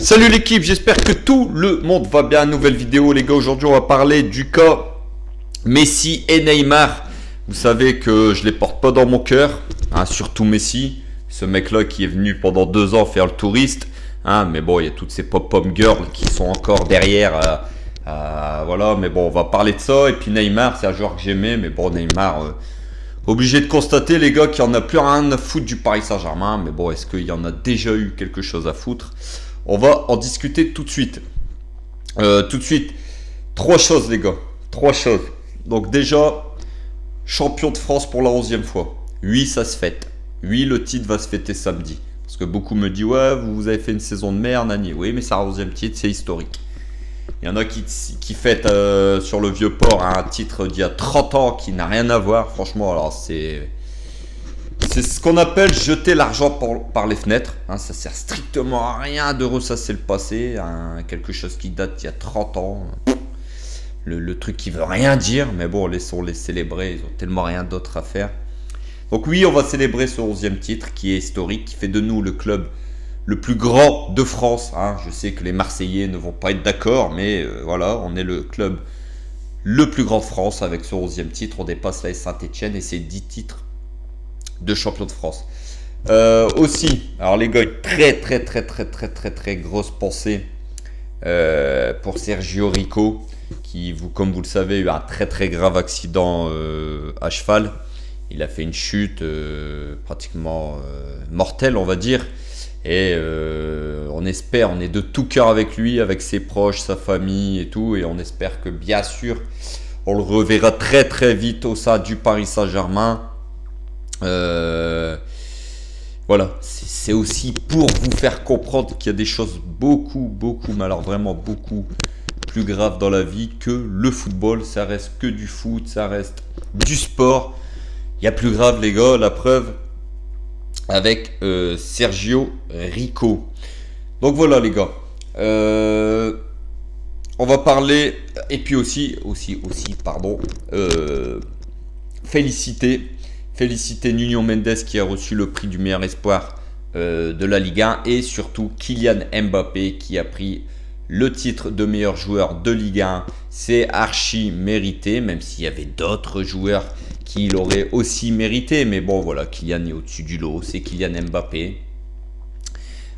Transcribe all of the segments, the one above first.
Salut l'équipe, j'espère que tout le monde va bien. Nouvelle vidéo les gars, aujourd'hui on va parler du cas Messi et Neymar. Vous savez que je les porte pas dans mon cœur, hein, surtout Messi. Ce mec là qui est venu pendant 2 ans faire le touriste, hein, mais bon il y a toutes ces pop-pom girls qui sont encore derrière, voilà, mais bon on va parler de ça. Et puis Neymar, c'est un joueur que j'aimais, mais bon Neymar, obligé de constater les gars qu'il n'y en a plus rien à foutre du Paris Saint-Germain. Mais bon, est-ce qu'il y en a déjà eu quelque chose à foutre? On va en discuter tout de suite. Trois choses les gars, 3 choses. Donc déjà, champion de France pour la 11e fois. Oui, ça se fête. Oui, le titre va se fêter samedi. Parce que beaucoup me disent, ouais, vous avez fait une saison de merde, Nani. Oui, mais c'est un 11e titre, c'est historique. Il y en a qui fêtent sur le Vieux-Port un titre d'il y a 30 ans qui n'a rien à voir. Franchement, alors c'est ce qu'on appelle jeter l'argent par les fenêtres. Hein, ça sert strictement à rien de ressasser le passé. Hein, quelque chose qui date d'il y a 30 ans. Le truc qui veut rien dire. Mais bon, laissons-les célébrer. Ils ont tellement rien d'autre à faire. Donc oui, on va célébrer ce 11e titre qui est historique, qui fait de nous le club le plus grand de France. Hein. Je sais que les Marseillais ne vont pas être d'accord, mais voilà, on est le club le plus grand de France avec ce 11e titre. On dépasse la Saint-Etienne et ses 10 titres de champion de France. Aussi, alors les gars, très grosse pensée pour Sergio Rico, qui, comme vous le savez, a eu un très grave accident à cheval. Il a fait une chute pratiquement mortelle, on va dire. Et on espère, on est de tout cœur avec lui, avec ses proches, sa famille et tout. Et on espère que bien sûr, on le reverra très vite au sein du Paris Saint-Germain. Voilà, c'est aussi pour vous faire comprendre qu'il y a des choses beaucoup, mais alors vraiment beaucoup plus graves dans la vie que le football. Ça reste que du foot, ça reste du sport. Il y a plus grave les gars, la preuve avec Sergio Rico. Donc voilà les gars, on va parler, et puis aussi pardon, féliciter Nuno Mendes qui a reçu le prix du meilleur espoir de la Ligue 1, et surtout Kylian Mbappé qui a pris le titre de meilleur joueur de Ligue 1. C'est archi mérité, même s'il y avait d'autres joueurs qui l'auraient aussi mérité, mais bon voilà, Kylian est au-dessus du lot, c'est Kylian Mbappé.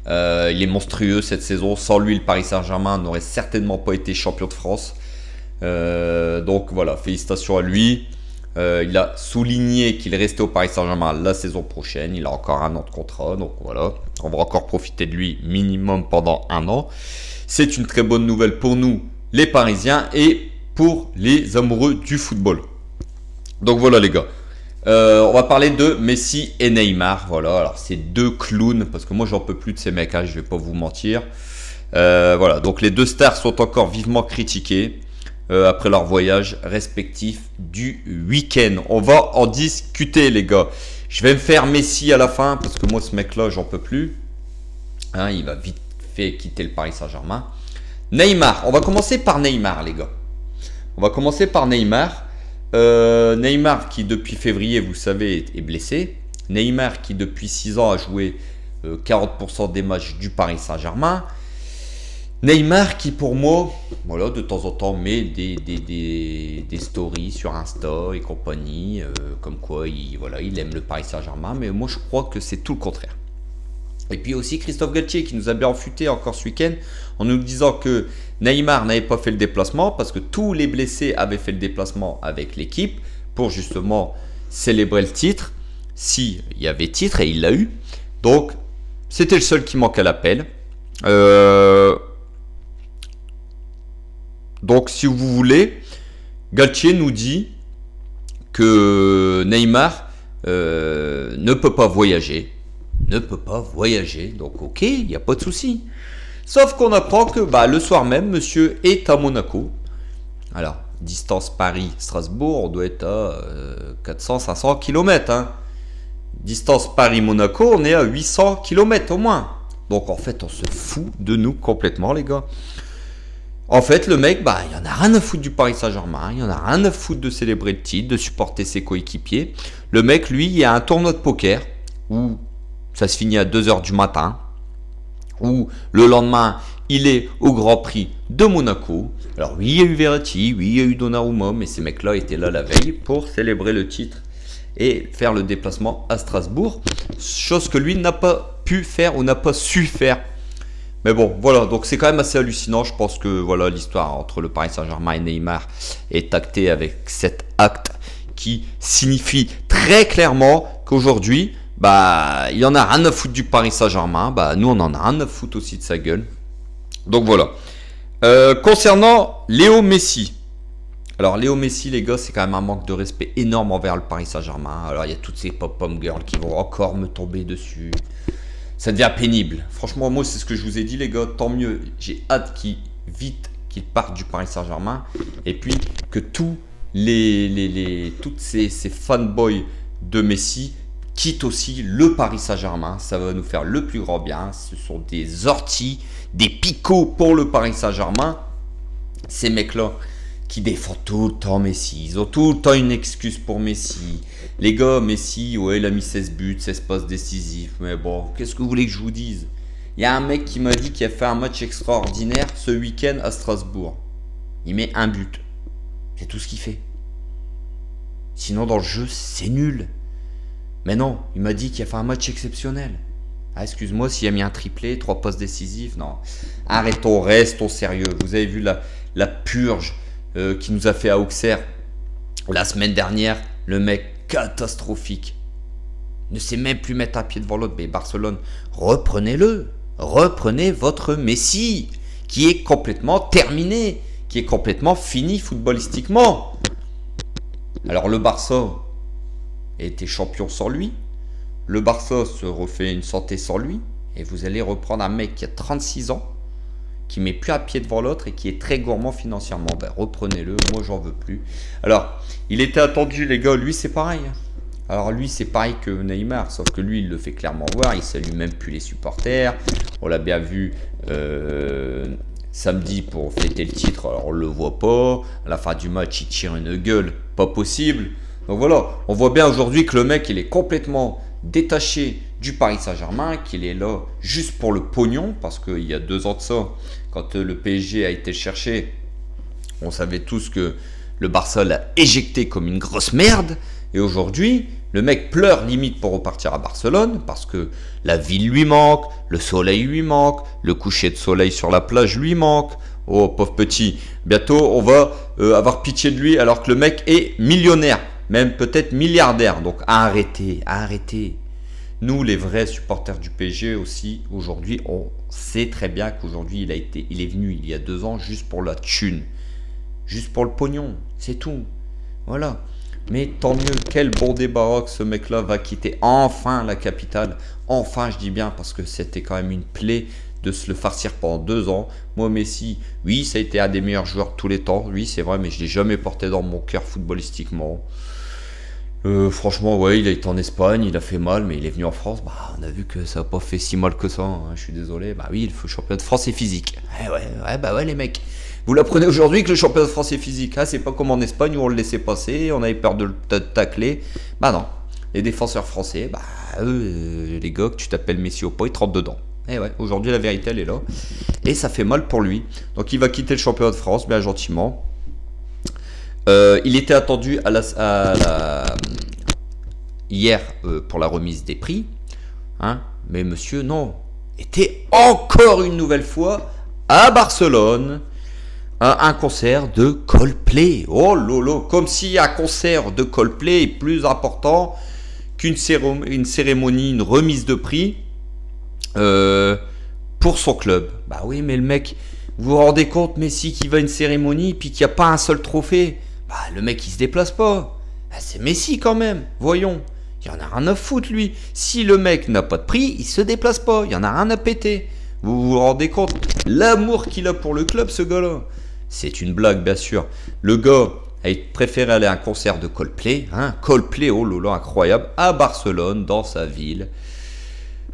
Il est monstrueux cette saison. Sans lui, le Paris Saint-Germain n'aurait certainement pas été champion de France. Donc voilà, félicitations à lui. Il a souligné qu'il restait au Paris Saint-Germain la saison prochaine. Il a encore 1 an de contrat, donc voilà, on va encore profiter de lui minimum pendant 1 an. C'est une très bonne nouvelle pour nous, les Parisiens, et pour les amoureux du football. Donc voilà les gars, on va parler de Messi et Neymar. Voilà, alors c'est 2 clowns, parce que moi j'en peux plus de ces mecs, hein, je vais pas vous mentir. Voilà, donc les 2 stars sont encore vivement critiquées après leur voyage respectif du week-end. On va en discuter les gars. Je vais me faire Messi à la fin, parce que moi ce mec là j'en peux plus, hein, il va vite fait quitter le Paris Saint-Germain. Neymar, on va commencer par Neymar les gars. On va commencer par Neymar. Neymar qui depuis février, vous savez, est blessé. Neymar qui depuis 6 ans a joué 40% des matchs du Paris Saint-Germain. Neymar qui pour moi, voilà, de temps en temps met des stories sur Insta et compagnie, comme quoi il aime le Paris Saint-Germain, mais moi je crois que c'est tout le contraire. Et puis aussi Christophe Galtier qui nous a bien enfuté encore ce week-end en nous disant que Neymar n'avait pas fait le déplacement parce que tous les blessés avaient fait le déplacement avec l'équipe pour justement célébrer le titre, s'il y avait titre, et il l'a eu. Donc c'était le seul qui manque à l'appel. Donc si vous voulez, Galtier nous dit que Neymar ne peut pas voyager. Donc ok, il n'y a pas de souci. Sauf qu'on apprend que le soir même, monsieur est à Monaco. Alors, distance Paris-Strasbourg, on doit être à 400-500 km. Hein. Distance Paris-Monaco, on est à 800 km au moins. Donc en fait, on se fout de nous complètement les gars. En fait, le mec, il en a rien à foutre du Paris Saint-Germain, il en a rien à foutre de célébrer le titre, de supporter ses coéquipiers. Le mec, lui, il y a un tournoi de poker où ça se finit à 2 h du matin, où le lendemain, il est au Grand Prix de Monaco. Alors oui, il y a eu Verratti, oui, il y a eu Donnarumma, mais ces mecs-là étaient là la veille pour célébrer le titre et faire le déplacement à Strasbourg, chose que lui n'a pas pu faire ou n'a pas su faire. Mais bon, voilà, donc c'est quand même assez hallucinant. Je pense que voilà, l'histoire entre le Paris Saint-Germain et Neymar est actée avec cet acte qui signifie très clairement qu'aujourd'hui, bah, il y en a rien à foutre du Paris Saint-Germain. Bah, nous, on en a rien à foutre aussi de sa gueule. Donc voilà. Concernant Léo Messi. Alors Léo Messi, les gars, c'est quand même un manque de respect énorme envers le Paris Saint-Germain. Alors il y a toutes ces pop-up girls qui vont encore me tomber dessus. Ça devient pénible. Franchement, moi, c'est ce que je vous ai dit, les gars. Tant mieux. J'ai hâte qu'il parte du Paris Saint-Germain. Et puis que toutes ces fanboys de Messi quittent aussi le Paris Saint-Germain. Ça va nous faire le plus grand bien. Ce sont des orties, des picots pour le Paris Saint-Germain. Ces mecs-là qui défendent tout le temps Messi. Ils ont tout le temps une excuse pour Messi. Les gars, Messi, ouais, il a mis 16 buts, 16 passes décisives. Mais bon, qu'est-ce que vous voulez que je vous dise? Il y a un mec qui m'a dit qu'il a fait un match extraordinaire ce week-end à Strasbourg. Il met un but. C'est tout ce qu'il fait. Sinon, dans le jeu, c'est nul. Mais non, il m'a dit qu'il a fait un match exceptionnel. Ah, excuse-moi, s'il a mis un triplé, 3 passes décisives, non. Arrêtons, restons sérieux. Vous avez vu la purge qui nous a fait à Auxerre la semaine dernière. Le mec catastrophique. Ne sait même plus mettre un pied devant l'autre. Mais Barcelone, reprenez-le. Reprenez votre Messi, qui est complètement terminé, qui est complètement fini footballistiquement. Alors le Barça était champion sans lui. Le Barça se refait une santé sans lui. Et vous allez reprendre un mec qui a 36 ans, qui met plus un pied devant l'autre et qui est très gourmand financièrement. Ben, reprenez-le, moi j'en veux plus. Alors, il était attendu, les gars, lui c'est pareil. Alors lui c'est pareil que Neymar, sauf que lui il le fait clairement voir, il salue même plus les supporters. On l'a bien vu samedi pour fêter le titre, alors on le voit pas. À la fin du match il tire une gueule, pas possible. Donc voilà, on voit bien aujourd'hui que le mec il est complètement détaché du Paris Saint-Germain, qu'il est là juste pour le pognon, parce qu'il y a 2 ans de ça, quand le PSG a été cherché, on savait tous que le Barça l'a éjecté comme une grosse merde, et aujourd'hui, le mec pleure limite pour repartir à Barcelone, parce que la ville lui manque, le soleil lui manque, le coucher de soleil sur la plage lui manque. Oh pauvre petit, bientôt on va avoir pitié de lui alors que le mec est millionnaire, même peut-être milliardaire, donc arrêtez, arrêtez. Nous, les vrais supporters du PSG aussi, aujourd'hui, on sait très bien qu'aujourd'hui, il est venu il y a 2 ans juste pour la thune. Juste pour le pognon, c'est tout. Voilà. Mais tant mieux, quel bon débarras ce mec-là va quitter enfin la capitale. Enfin, je dis bien, parce que c'était quand même une plaie de se le farcir pendant 2 ans. Moi, Messi, oui, ça a été un des meilleurs joueurs de tous les temps. Oui, c'est vrai, mais je ne l'ai jamais porté dans mon cœur footballistiquement. Franchement, ouais, il a été en Espagne, il a fait mal, mais il est venu en France. Bah, on a vu que ça n'a pas fait si mal que ça. Hein, je suis désolé. Bah oui, le championnat de France est physique. Ouais, les mecs. Vous l'apprenez aujourd'hui que le championnat de France est physique. Ah, c'est pas comme en Espagne où on le laissait passer, on avait peur de le tacler. Bah non. Les défenseurs français, bah eux, les gars, que tu t'appelles Messi au pas, ils te rentrent dedans. Et ouais, aujourd'hui, la vérité, elle est là. Et ça fait mal pour lui. Donc, il va quitter le championnat de France, bien gentiment. Il était attendu hier pour la remise des prix, hein, mais monsieur, non, était encore une nouvelle fois à Barcelone à un concert de Coldplay. Oh lolo, comme si un concert de Coldplay est plus important qu'une cérémonie, une remise de prix pour son club. Bah oui, mais le mec, vous vous rendez compte, Messi qui va à une cérémonie puis qu'il n'y a pas un seul trophée. Bah, le mec, il se déplace pas. Bah, c'est Messi quand même, voyons. Il y en a rien à foutre, lui. Si le mec n'a pas de prix, il se déplace pas. Il y en a rien à péter. Vous vous rendez compte l'amour qu'il a pour le club, ce gars-là. C'est une blague, bien sûr. Le gars a préféré aller à un concert de Coldplay. Hein, Coldplay, oh là là, incroyable. À Barcelone, dans sa ville.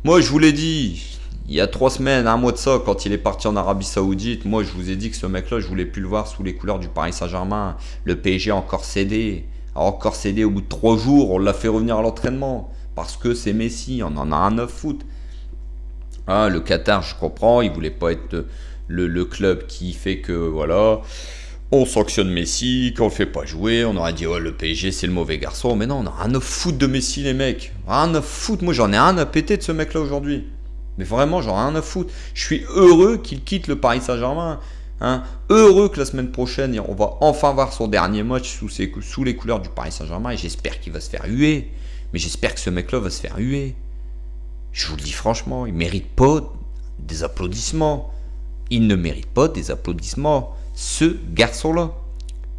Moi, je vous l'ai dit. Il y a 3 semaines, 1 mois de ça, quand il est parti en Arabie Saoudite, moi je vous ai dit que ce mec-là, je voulais plus le voir sous les couleurs du Paris Saint-Germain. Le PSG a encore cédé. Au bout de 3 jours, on l'a fait revenir à l'entraînement. Parce que c'est Messi, on en a un à foutre. Ah, le Qatar, je comprends, il voulait pas être le club qui fait que, voilà, on sanctionne Messi, qu'on le fait pas jouer, on aurait dit, oh, le PSG, c'est le mauvais garçon. Mais non, on a rien à foutre de Messi, les mecs. Rien à foutre. Moi, j'en ai rien à péter de ce mec-là aujourd'hui. Mais vraiment, j'en ai rien à foutre. Je suis heureux qu'il quitte le Paris Saint-Germain. Hein. Heureux que la semaine prochaine, on va enfin voir son dernier match sous les couleurs du Paris Saint-Germain. Et j'espère qu'il va se faire huer. Mais j'espère que ce mec-là va se faire huer. Je vous le dis franchement, il ne mérite pas des applaudissements. Il ne mérite pas des applaudissements. Ce garçon-là.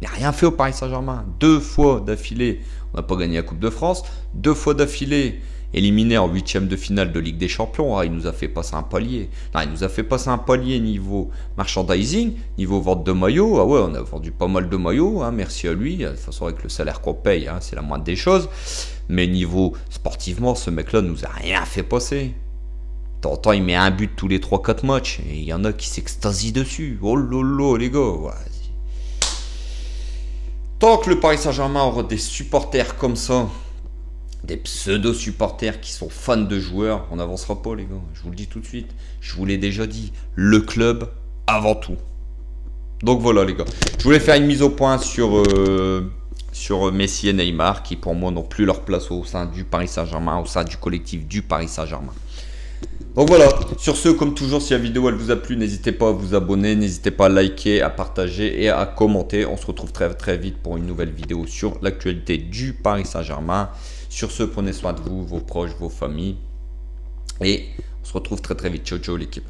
Il n'a rien fait au Paris Saint-Germain. 2 fois d'affilée, on n'a pas gagné la Coupe de France. 2 fois d'affilée, éliminé en 8e de finale de Ligue des Champions. Ah, il nous a fait passer un palier. Non, il nous a fait passer un palier niveau merchandising, niveau vente de maillots. Ah ouais, on a vendu pas mal de maillots. Hein, merci à lui. De toute façon, avec le salaire qu'on paye, hein, c'est la moindre des choses. Mais niveau sportivement, ce mec-là nous a rien fait passer. De temps en temps, il met un but tous les 3-4 matchs. Et il y en a qui s'extasient dessus. Oh lolo, les gars. Ouais. Tant que le Paris Saint-Germain aura des supporters comme ça, des pseudo-supporters qui sont fans de joueurs, on n'avancera pas, les gars. Je vous le dis tout de suite. Je vous l'ai déjà dit. Le club avant tout. Donc voilà, les gars. Je voulais faire une mise au point sur Messi et Neymar, qui pour moi n'ont plus leur place au sein du Paris Saint-Germain, au sein du collectif du Paris Saint-Germain. Donc voilà, sur ce, comme toujours, si la vidéo elle vous a plu, n'hésitez pas à vous abonner, n'hésitez pas à liker, à partager et à commenter. On se retrouve très très vite pour une nouvelle vidéo sur l'actualité du Paris Saint-Germain. Sur ce, prenez soin de vous, vos proches, vos familles. Et on se retrouve très très vite. Ciao ciao l'équipe.